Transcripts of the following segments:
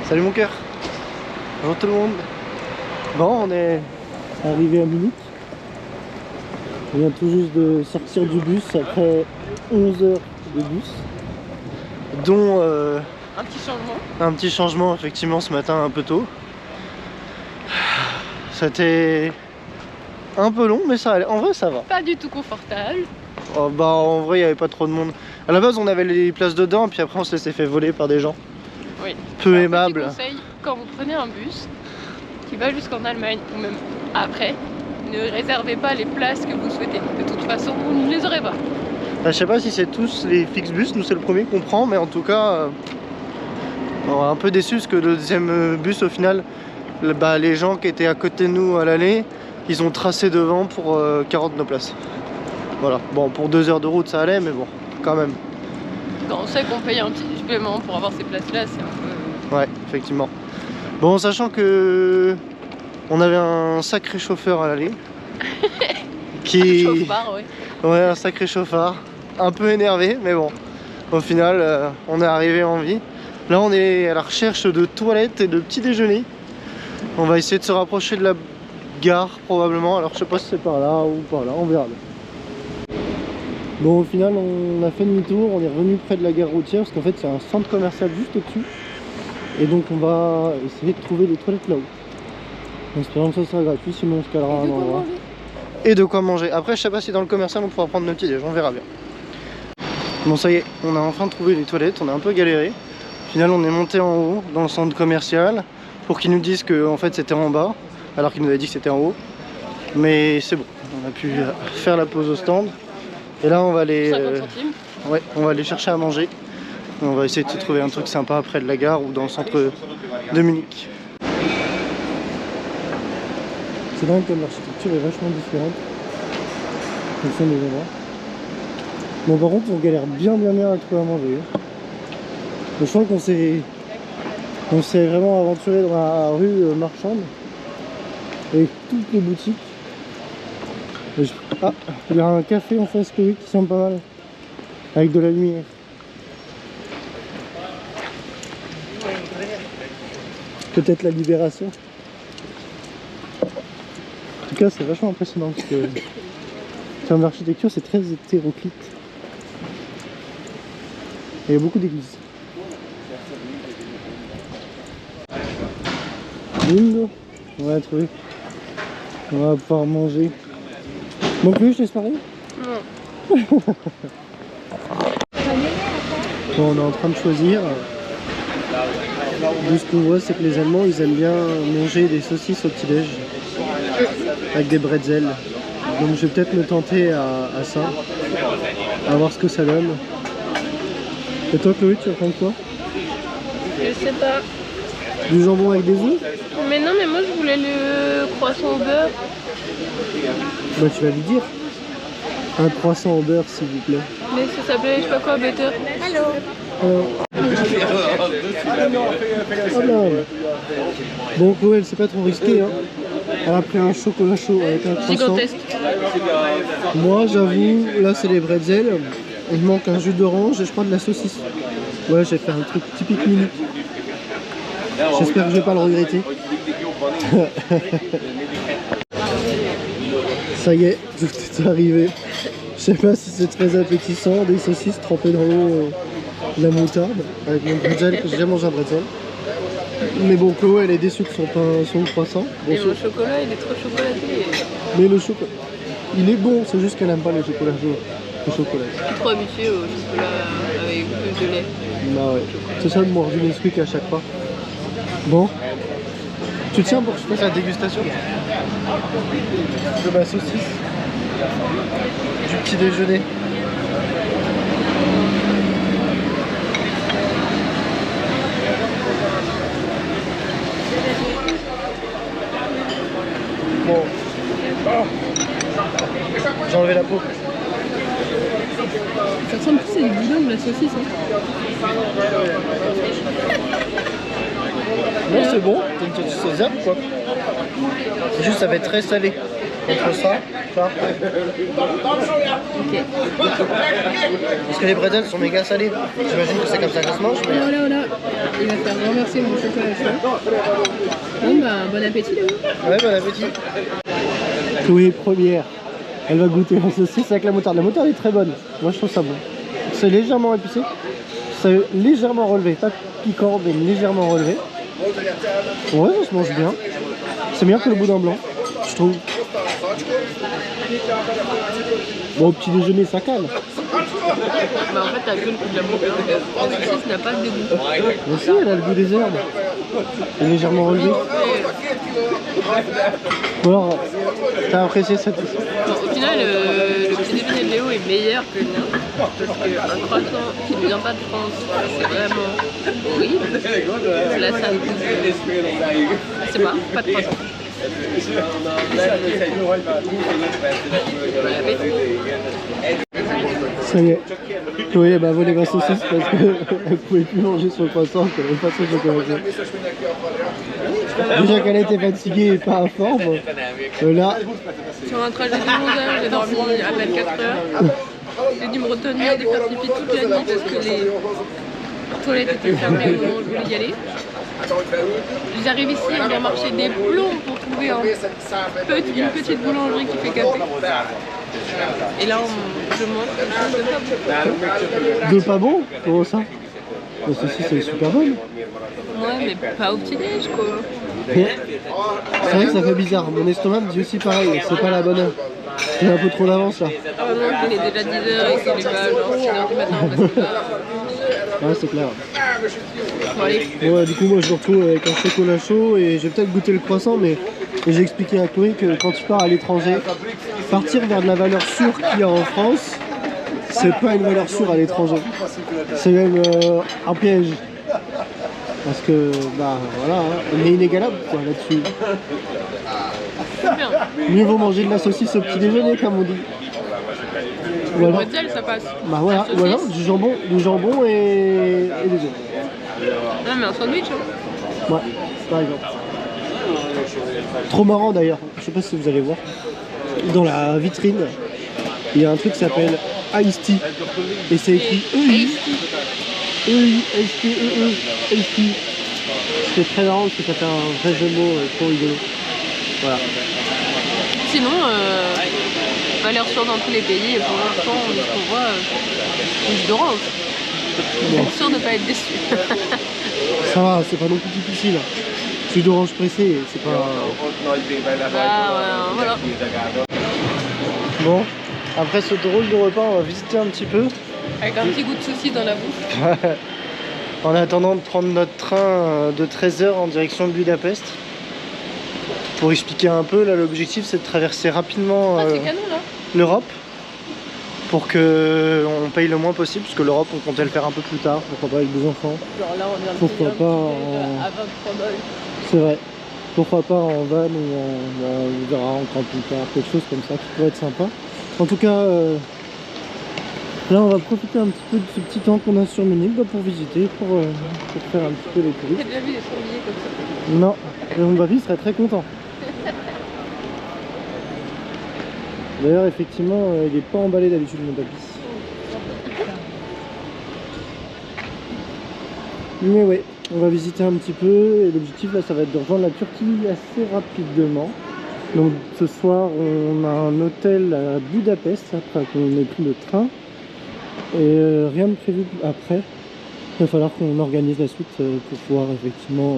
Salut mon cœur. Bonjour tout le monde. Bon, on est arrivé à Munich. On vient tout juste de sortir du bus après 11 heures de bus. Dont un petit changement effectivement ce matin un peu tôt. C'était un peu long mais ça allait. En vrai ça va. Pas du tout confortable. Oh, bah en vrai il n'y avait pas trop de monde. À la base on avait les places dedans puis après on s'est fait voler par des gens. Oui. Peu aimables. Petit conseil, quand vous prenez un bus qui va jusqu'en Allemagne ou même après, ne réservez pas les places que vous souhaitez. De toute façon, vous ne les aurez pas. Je sais pas si c'est tous les Flixbus, nous c'est le premier qu'on prend, mais en tout cas on est un peu déçus parce que le deuxième bus au final, les gens qui étaient à côté de nous à l'aller, ils ont tracé devant pour 40 de nos places. Voilà, bon pour 2 heures de route ça allait, mais bon, quand même. Quand on sait qu'on paye un petit supplément pour avoir ces places là, c'est un peu... Ouais, effectivement. Bon, sachant que on avait un sacré chauffeur à l'aller. Qui... Chauffard, oui. Ouais, un sacré chauffard. Un peu énervé, mais bon. Au final, on est arrivé en vie. Là, on est à la recherche de toilettes et de petits déjeuners. On va essayer de se rapprocher de la gare, probablement. Alors, je sais pas si c'est par là ou par là, on verra bien. Bon, au final, on a fait demi-tour. On est revenu près de la gare routière parce qu'en fait, c'est un centre commercial juste au-dessus. Et donc, on va essayer de trouver des toilettes là-haut. En espérant que ça sera gratuit, sinon on se calera à un endroit. Et de quoi manger. Après, je sais pas si dans le commercial on pourra prendre nos petits déj, on verra bien. Bon, ça y est, on a enfin trouvé les toilettes, on a un peu galéré. Au final, on est monté en haut dans le centre commercial pour qu'ils nous disent que en fait c'était en bas, alors qu'ils nous avaient dit que c'était en haut. Mais c'est bon, on a pu faire la pause au stand. Et là, on va aller, 50 centimes. Ouais, on va aller chercher à manger. Et on va essayer de se trouver un truc sympa près de la gare ou dans le centre de Munich. C'est dingue comme l'architecture est vachement différente au fond des endroits. Bon, par contre on galère bien à trouver à manger. Je sens qu'on s'est vraiment aventuré dans la rue marchande avec toutes les boutiques. Ah, il y a un café en face qui sent pas mal avec de la lumière. Peut-être la Libération. En tout cas, c'est vachement impressionnant parce que en termes d'architecture, c'est très hétéroclite. Et il y a beaucoup d'églises. Boum, on va trouver. On va pouvoir manger. Bon, plus, je te laisse parler. Non. Bon, on est en train de choisir. De ce qu'on voit, c'est que les Allemands, ils aiment bien manger des saucisses au petit-déj. Avec des bretzels. Donc je vais peut-être me tenter à ça. À voir ce que ça donne. Et toi Chloé, tu vas prendre quoi? Je sais pas. Du jambon avec des œufs? Mais non, mais moi je voulais le croissant au beurre. Bah tu vas lui dire. Un croissant au beurre s'il vous plaît. Mais ça s'appelait je sais pas quoi, better. Alors. Oh là. Bon Chloé, elle s'est pas trop risquée hein. Elle a pris un chocolat chaud avec un croissant. Gigantesque. Moi j'avoue, là c'est les bretzels. Il manque un jus d'orange et je crois de la saucisse. Ouais, j'ai fait un truc typique Munich. J'espère que je vais pas le regretter. Ça y est, tout est arrivé. Je sais pas si c'est très appétissant, des saucisses trempées dans l'eau, de la moutarde, avec mon bretzel, que j'ai déjà mangé un bretzel. Mais bon, Chloé, elle est déçue de son croissant. Bon, Et mon chocolat, il est trop chocolaté. mais le chocolat, il est bon, c'est juste qu'elle aime pas les chocolats chauds. Le chocolat. Je suis trop habituée au chocolat avec plus de lait. Bah ouais, c'est ça de manger du Nesquik à chaque fois. Bon, tu tiens pour que je fasse la dégustation de ma saucisse du petit déjeuner. Bon, j'ai enlevé la peau. Ça ressemble plus à du boudin de la saucisse. Hein. Non, c'est bon, c'est une saucisse sésame quoi. C'est juste, ça va être très salé. Entre ça. Ok. Parce que les bretzels sont méga salés. J'imagine que c'est comme ça que ça se mange. Mais... Voilà. Il va faire renverser mon chocolat chaud. Bon bah, bon appétit là. Ouais, bon appétit. Chloé première. Elle va goûter la saucisse avec la moutarde. La moutarde est très bonne. Moi je trouve ça bon. C'est légèrement épicé. C'est légèrement relevé. Pas piquant mais légèrement relevé. Ouais, ça se mange bien. C'est meilleur que le boudin blanc, je trouve. Bon, au petit déjeuner, ça cale. Bah en fait t'as que le goût de la moutarde. La saucisse n'a pas de dégoût. Mais si, elle a le goût des herbes. Elle est légèrement relevée. Ou alors, t'as apprécié cette... Au final, le petit déjeuner de Léo est meilleur que le mien. Parce qu'un croissant qui ne vient pas de France, c'est vraiment horrible. Là, ça me goûte. C'est pas de croissant. Ça y est, Chloé m'a volé ma saucisse parce qu'elle pouvait plus manger son croissant, qu'elle n'avait pas son chocolat. Déjà qu'elle était fatiguée et pas en forme, là... Sur un trajet de 11 heures, j'ai dormi à peine 4 heures. J'ai dû me retenir de faire pipi toute la nuit parce que les toilettes étaient fermées au moment où je voulais y aller. J'arrive ici, on vient marcher des plombs pour trouver une petite boulangerie qui fait café. Et là, je mange quelque chose de pas bon. De pas bon? Comment ça? La saucisse elle est super bonne. Ouais, mais pas au petit-déj quoi. C'est vrai que ça fait bizarre. Mon estomac me dit aussi pareil, c'est pas la bonne heure. J'ai un peu trop d'avance là. Ah non, il est déjà 10h et qu'il est pas genre 6h du matin parce que là... Ouais, c'est clair. Bon, allez. Ouais, du coup, moi je me retrouve avec un chocolat chaud et j'ai peut-être goûté le croissant, mais j'ai expliqué à Chloé que quand tu pars à l'étranger, partir vers de la valeur sûre qu'il y a en France, c'est pas une valeur sûre à l'étranger. C'est même un piège. Parce que, bah voilà, hein, on est inégalable quoi là-dessus. C'est bien. Mieux vaut manger de la saucisse au petit déjeuner, comme on dit. Le bretzel, ça passe. Bah voilà, voilà, du jambon et des œufs. Non mais un sandwich hein. Ouais, par exemple. Trop marrant d'ailleurs, je sais pas si vous allez voir. Dans la vitrine, il y a un truc qui s'appelle Ice Tea. Et c'est écrit E-I-S-T-E-E, Ice Tea. C'est très marrant parce que ça fait un vrai jeu de mots trop rigolo. Voilà. Sinon, valeur sûre dans tous les pays et pour l'instant, on voit plus d'orange. Bon. Je suis sûre de ne pas être déçu. Ça va, c'est pas non plus difficile. Jus d'orange pressé, c'est pas... Bah voilà. Bon, après ce drôle de repas, on va visiter un petit peu. Avec un petit goût de saucisse dans la bouche. En attendant de prendre notre train de 13h en direction de Budapest. Pour expliquer un peu, là l'objectif c'est de traverser rapidement C'est canon là. l'Europe. Pour qu'on paye le moins possible, parce que l'Europe on comptait le faire un peu plus tard, pourquoi pas avec des enfants. Genre là on vient de Pourquoi payer pas à 23 balles. C'est vrai. Pourquoi pas en van ou on verra en camping-car, quelque chose comme ça qui pourrait être sympa. En tout cas, là on va profiter un petit peu de ce petit temps qu'on a sur Munich pour visiter, pour faire un petit peu les touristes. T'as déjà vu des sangliers comme ça? Non, mais mon papy serait très content. D'ailleurs, effectivement, il n'est pas emballé d'habitude, mon papy. Mais ouais, on va visiter un petit peu et l'objectif là, ça va être de rejoindre la Turquie assez rapidement. Donc ce soir, on a un hôtel à Budapest après qu'on ait pris le train et rien de prévu après. Il va falloir qu'on organise la suite pour pouvoir effectivement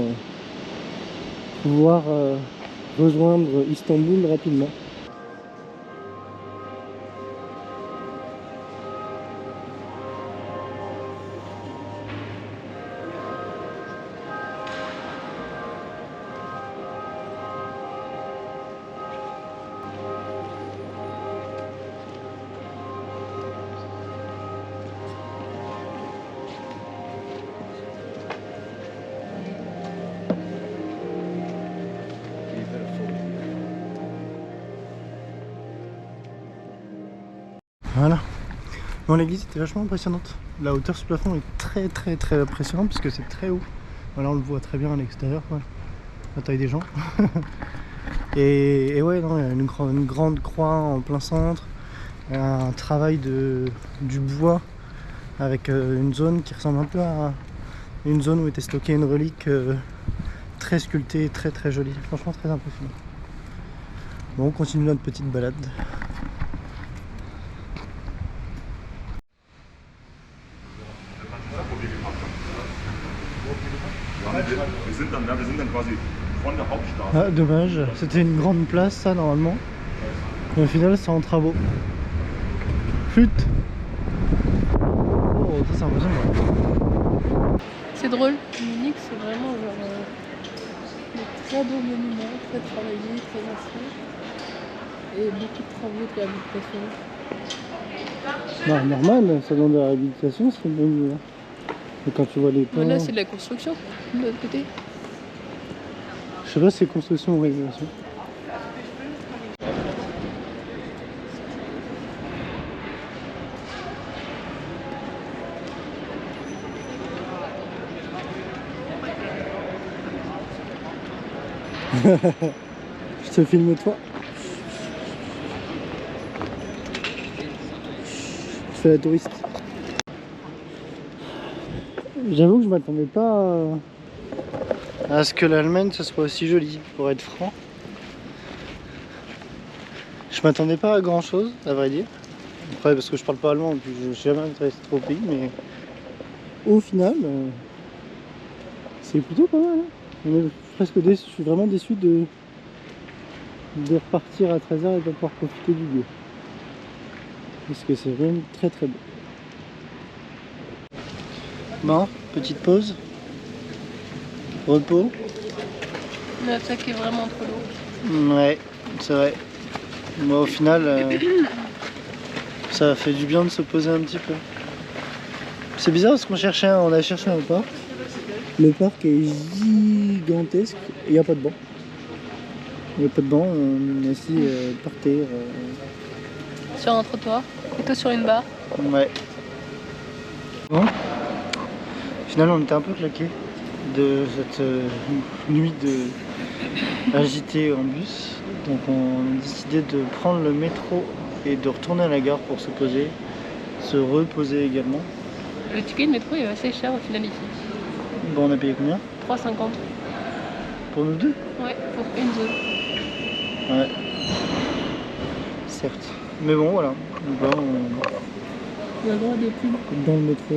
rejoindre Istanbul rapidement. Voilà. Bon, l'église était vachement impressionnante. La hauteur sur le plafond est très impressionnante parce que c'est très haut. Voilà, on le voit très bien à l'extérieur, la taille des gens. et ouais, non, il y a une grande croix en plein centre. Un travail du bois avec une zone qui ressemble un peu à une zone où était stockée une relique très sculptée, très jolie, franchement très impressionnant. Bon, on continue notre petite balade. Ah, dommage, c'était une grande place ça normalement. Et au final c'est en travaux. Flûte. Oh, ça c'est impressionnant. C'est drôle, Munich c'est vraiment genre des très beaux monuments, très travaillés, très anciens. Et beaucoup de travaux de réhabilitation. Non, normal, ça demande de la réhabilitation, c'est bon. Et quand tu vois les plans... Là c'est de la construction, de l'autre côté. Je sais pas si c'est construction ou rénovation. Je te filme toi. Je fais la touriste. J'avoue que je m'attendais pas à ce que l'Allemagne ce soit aussi joli, pour être franc. Je m'attendais pas à grand chose, à vrai dire. Après, parce que je parle pas allemand, puis je suis jamais intéressé trop au pays, mais au final, c'est plutôt pas mal. Hein. On est presque déçu, je suis vraiment déçu de repartir à 13h et de pouvoir profiter du lieu. Parce que c'est vraiment très beau. Bon, petite pause. Repos. Le sac est vraiment trop lourd. Ouais, c'est vrai. Moi au final, ça a fait du bien de se poser un petit peu. C'est bizarre parce qu'on cherchait on a cherché un parc. Le parc est gigantesque et il n'y a pas de banc. Il n'y a pas de banc, on est assis par terre. Sur un trottoir, plutôt sur une barre. Ouais. Bon. Au final on était un peu claqués de cette nuit agitée en bus. Donc on a décidé de prendre le métro et de retourner à la gare pour se poser, se reposer également. Le ticket de métro est assez cher au final ici. Bon, on a payé combien? 3,50. Pour nous deux? Ouais, pour une zone. Ouais. Certes. Mais bon, voilà. Donc là, On a le droit à des pubs. dans le métro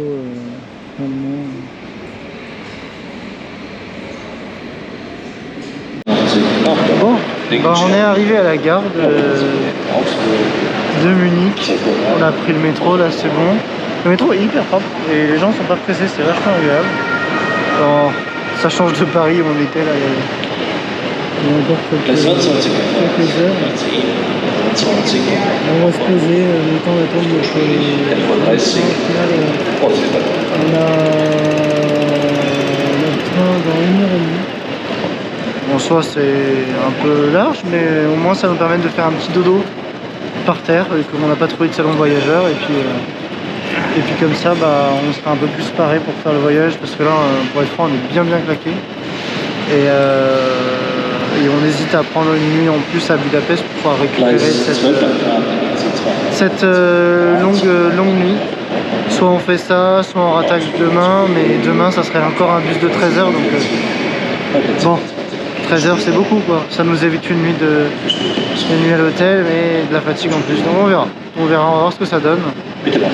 allemand. Bon, bah on est arrivé à la gare de Munich. On a pris le métro, là c'est bon. Le métro est hyper propre et les gens sont pas pressés, c'est vachement agréable. Bon, ça change de Paris où on était là il y a encore quelques heures. On va se poser, le temps d'attendre notre on a le train dans 1h30. En soi c'est un peu large, mais au moins ça nous permet de faire un petit dodo par terre, et comme on n'a pas trouvé de salon voyageur, et puis comme ça bah, on sera un peu plus paré pour faire le voyage, parce que là pour être franc on est bien claqué et on hésite à prendre une nuit en plus à Budapest pour pouvoir récupérer cette longue nuit. Soit on fait ça, soit on rattaque demain, mais demain ça serait encore un bus de 13h, donc bon, 13h c'est beaucoup quoi, ça nous évite une nuit à l'hôtel, mais de la fatigue en plus, donc on verra, on va voir ce que ça donne. Et puis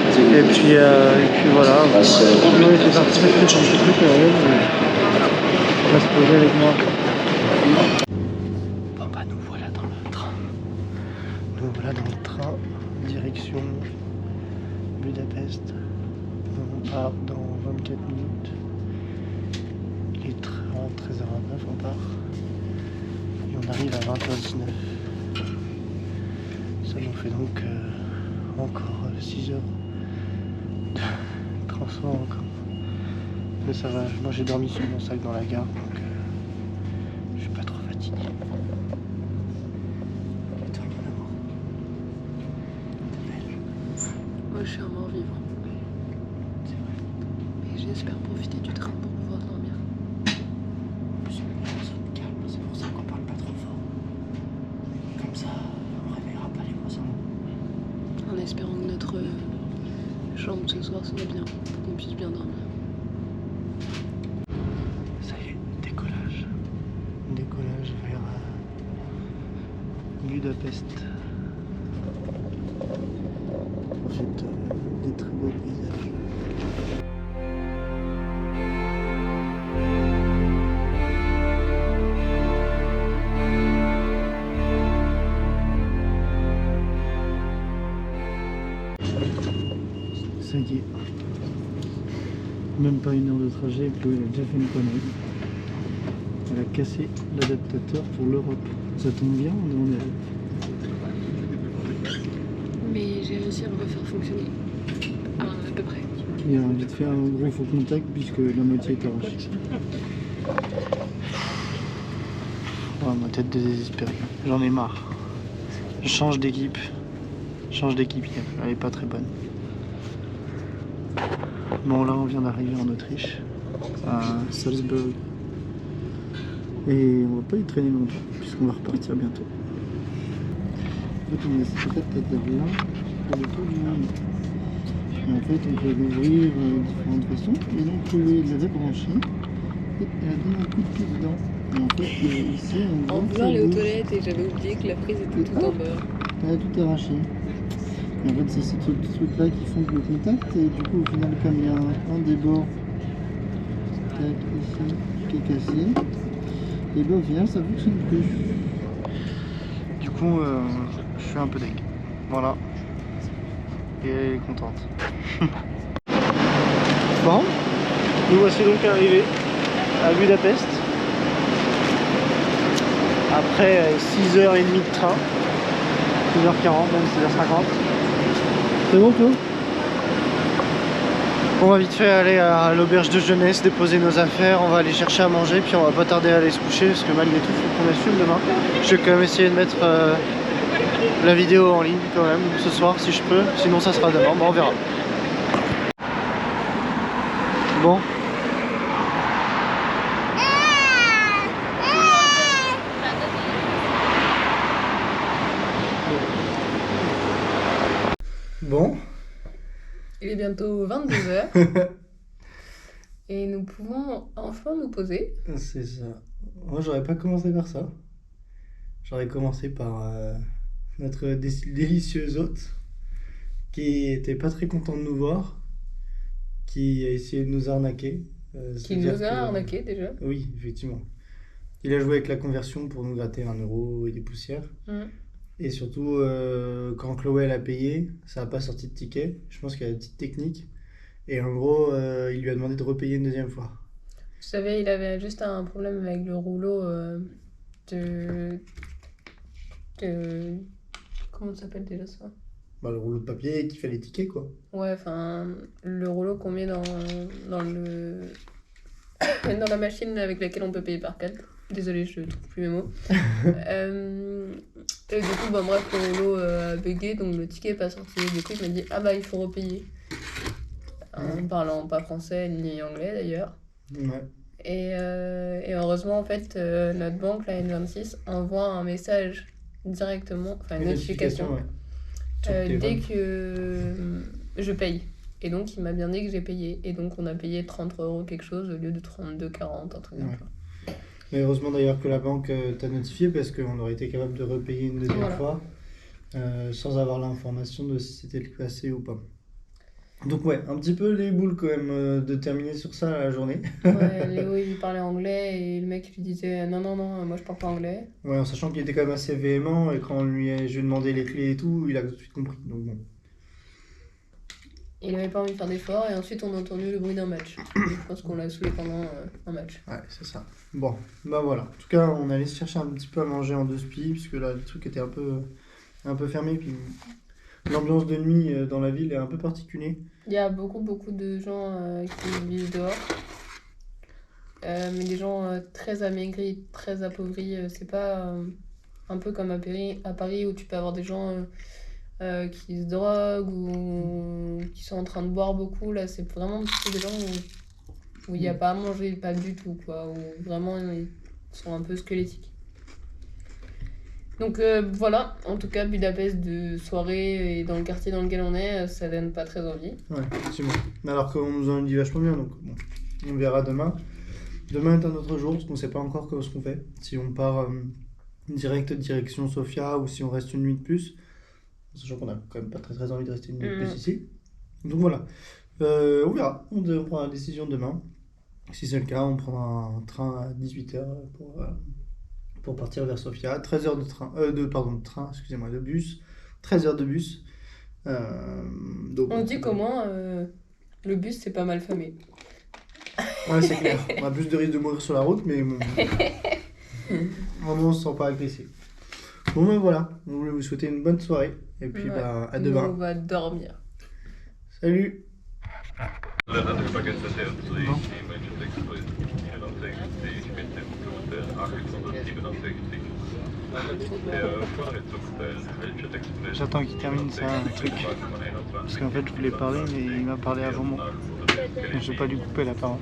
voilà, on va se poser avec moi. Bon bah nous voilà dans le train. Nous voilà dans le train, direction Budapest. On part dans 24 minutes. Il est 13h29, on part. Et on arrive à 20h19. Ça nous fait donc encore 6 heures de transport encore. Mais ça va, moi j'ai dormi sur mon sac dans la gare, donc je suis pas trop fatigué. Et toi mon amour, t'es belle. Moi je suis un mort-vivant. C'est vrai. Et j'espère profiter du train pour pouvoir dormir. C'est une zone calme, c'est pour ça qu'on parle pas trop fort. Comme ça, on réveillera pas les voisins. En espérant que notre chambre ce soir soit bien, pour qu'on puisse bien dormir. décollage vers Budapest. On profite des très beaux paysages. Ça y est. Même pas une heure de trajet, Chloé a déjà fait une connerie. Elle a cassé l'adaptateur pour l'Europe. Ça tombe bien, on est. Mais j'ai réussi à le refaire fonctionner. À peu près. Il a vite fait un gros faux contact puisque la moitié est arrachée. Oh, ma tête de désespéré. J'en ai marre. Je change d'équipe. Change d'équipier. Elle est pas très bonne. Bon, là on vient d'arriver en Autriche, à Salzburg. Et on va pas y traîner longtemps puisqu'on va repartir bientôt. En fait, on a cette adaptateur là pour le tour du monde. Et en fait, on peut l'ouvrir de différentes façons. Et donc, Chloé l'avait branché et elle a donné un coup de pied dedans. Et en fait, ici, on En voit voulant aller que aux ça toilettes et j'avais oublié que la prise était toute en beurre. elle a tout arraché. Et en fait, c'est ces trucs là qui font le contact. Et du coup, au final, comme il y a un des bords tac, ici, qui est cassé, et bien au final, ça fonctionne plus. Du coup, je suis un peu deg. Voilà. Et elle est contente. Bon, nous voici donc arrivés à Budapest. Après 6h30 de train. 6h40, même 6h50. C'est bon, Claude? On va vite fait aller à l'auberge de jeunesse, déposer nos affaires, on va aller chercher à manger, puis on va pas tarder à aller se coucher, parce que malgré tout, il faut qu'on assume demain. Je vais quand même essayer de mettre la vidéo en ligne quand même, ce soir, si je peux, sinon ça sera demain, bon, on verra. Bon. Bon. Il est bientôt 22h. Et nous pouvons enfin nous poser. C'est ça. Moi, j'aurais pas commencé par ça. J'aurais commencé par notre délicieuse hôte qui était pas très content de nous voir, qui a essayé de nous arnaquer. Qui nous a arnaqué déjà. Oui, effectivement. Il a joué avec la conversion pour nous gratter 1 euro et des poussières. Et surtout, quand Chloé elle a payé, ça n'a pas sorti de ticket. Je pense qu'il y a une petite technique. Et en gros, il lui a demandé de repayer une deuxième fois. Vous savez, il avait juste un problème avec le rouleau de... Comment ça s'appelle déjà ça? Bah, le rouleau de papier qui fait les tickets, quoi. Ouais, enfin, le rouleau qu'on met dans le... dans la machine avec laquelle on peut payer par carte. Désolée, je ne trouve plus mes mots. Et du coup, bah, bref, le rouleau a bugué, donc le ticket n'est pas sorti. Du coup, il m'a dit, ah bah, il faut repayer. En parlant pas français ni anglais d'ailleurs. Ouais. Et heureusement, en fait, notre banque, la N26, envoie un message directement, enfin une notification, ouais. dès que je paye. Et donc, il m'a bien dit que j'ai payé. Et donc, on a payé 30 € quelque chose au lieu de 32,40, un truc comme ça. Mais heureusement d'ailleurs que la banque t'a notifié parce qu'on aurait été capable de repayer une deuxième fois sans avoir l'information de si c'était le passé ou pas. Donc ouais, un petit peu les boules quand même de terminer sur ça la journée. Ouais, Léo il parlait anglais et le mec lui disait non, moi je parle pas anglais. Ouais, en sachant qu'il était quand même assez véhément et quand je lui ai demandé les clés et tout, il a tout de suite compris. Donc bon. Il avait pas envie de faire d'efforts et ensuite on a entendu le bruit d'un match. Je pense qu'on l'a saoulé pendant un match. Ouais, c'est ça. Bon, bah voilà. En tout cas, on allait se chercher un petit peu à manger en deux spies puisque là le truc était un peu fermé. Puis l'ambiance de nuit dans la ville est un peu particulière. Il y a beaucoup de gens qui vivent dehors. Mais des gens très amaigris, très appauvris. C'est pas un peu comme à Paris où tu peux avoir des gens qui se droguent ou qui sont en train de boire beaucoup. Là, c'est vraiment des gens où il n'y a pas à manger, pas du tout, quoi. Où vraiment ils sont un peu squelettiques. Donc voilà, en tout cas, Budapest de soirée et dans le quartier dans lequel on est, ça donne pas très envie. Ouais, effectivement. Alors qu'on nous en dit vachement bien, donc bon, on verra demain. Demain est un autre jour, parce qu'on ne sait pas encore ce qu'on fait. Si on part direct direction Sofia ou si on reste une nuit de plus. Sachant qu'on a quand même pas très envie de rester une nuit de plus ici. Donc voilà. On verra. On prendra la décision demain. Si c'est le cas, on prendra un train à 18h pour partir vers Sofia. 13 heures de train, de bus. 13 heures de bus. Donc, on dit comment le bus c'est pas mal famé. Ouais, c'est clair. On a plus de risque de mourir sur la route, mais bon, on se sent pas agressé. Bon, ben voilà. On voulait vous souhaiter une bonne soirée. Et puis, à demain. On va dormir. Salut. J'attends qu'il termine ça, un truc. Parce qu'en fait, je voulais parler, mais il m'a parlé avant moi. Je n'ai pas dû couper la parole.